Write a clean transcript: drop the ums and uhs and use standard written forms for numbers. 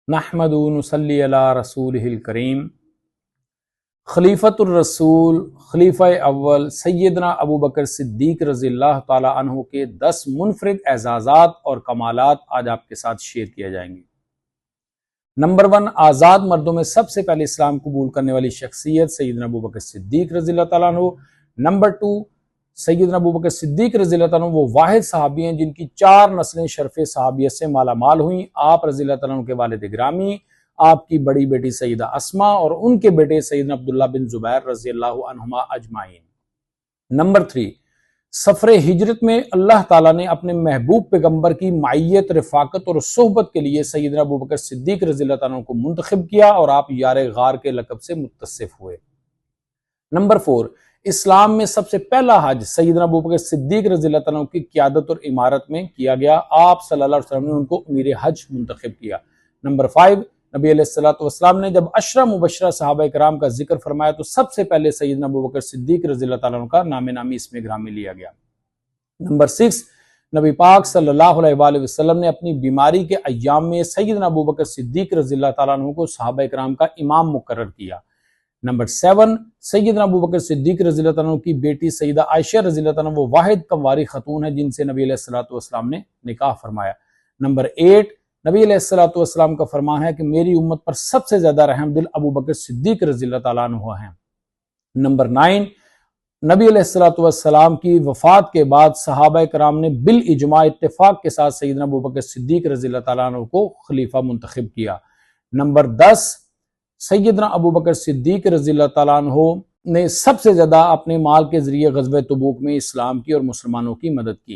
नहमदु व नुसल्ली अला रसूलिहिल करीम। खलीफतुर रसूल खलीफा अव्वल सैयदना अबू बकर सिद्दीक रज़ियल्लाहु ताला अन्हु के 10 मुनफरिद एजाज़ात और कमालात आज आपके साथ शेयर किए जाएंगे। नंबर 1, आज़ाद मर्दों में सबसे पहले इस्लाम कबूल करने वाली शख्सियत सैयदना अबू बकर सिद्दीक रज़ियल्लाहु ताला अन्हु। नंबर 2, सैयदना अबू बकर सिद्दीक रज़ियल्लाहु ताला अन्हु वो वाहिद सहाबी हैं जिनकी 4 नस्लें शरफ़ सहाबियत से मालामाल हुई। आप रज़ियल्लाहु ताला अन्हु के वालिद गिरामी, आपकी बड़ी बेटी सईदा अस्मा और उनके बेटे सैयदना अब्दुल्लाह बिन जुबैर रज़ियल्लाहु अन्हुमा अजमाइन। नंबर 3, सफ़र हिजरत में अल्लाह ताला ने अपने महबूब पैगंबर की मायत, रफ़ाकत और सोहबत के लिए सैयदना अबू बकर सिद्दीक रज़ियल्लाहु ताला अन्हु को मुंतखब किया और आप यार गार के लक़ब से मुत्तसिफ हुए। नंबर 4, इस्लाम में सबसे पहला हज सैयदना अबू बकर सिद्दीक रज़ियल्लाहु ताला अन्हु की क़यादत और इमारत में किया गया। आप सल्लल्लाहु अलैहि वसल्लम ने उनको अमीर हज मुंतखब किया। नंबर 5, नबी अलैहिस्सलाम ने जब अशरा मुबशरा सहाबा कराम का जिक्र फरमाया तो सबसे पहले सैयदना अबू बकर सिद्दीक रज़ियल्लाहु ताला अन्हु का नाम नामी इसमें ग्रामी लिया गया। नंबर 6, नबी पाक सल्लल्लाहु अलैहि वसल्लम ने अपनी बीमारी के अय्याम में सैयदना अबू बकर सिद्दीक रज़ियल्लाहु ताला अन्हु को सहाबा कराम का इमाम मुकर्रर किया। नंबर 7, सैयदना अबू बकर सिद्दीक रज़ियल्लाहु ताला अन्हु की बेटी सईदा आयशा रज़ियल्लाहु ताला अन्हा वो वाहिद कमवारी खतून है जिनसे नबी अलैहिस्सलाम ने निकाह फरमाया। नंबर 8, नबी अलैहिस्सलाम का फरमान है कि मेरी उम्मत पर सबसे ज्यादा रहमदिल अबू बकर सिद्दीक रज़ियल्लाहु ताला अन्हु हैं। नंबर 9, नबी अलैहिस्सलाम की वफात के बाद सहाबा कराम ने बिल इजमा इत्तेफाक के साथ सैयदना अबू बकर सिद्दीक रज़ियल्लाहु ताला अन्हु को खलीफा मुंतखब किया। नंबर 10, सैयदना अबू बकर सिद्दीक रज़ियल्लाहु ताला अन्हु ने सबसे ज्यादा अपने माल के जरिए ग़ज़वे तबूक में इस्लाम की और मुसलमानों की मदद की।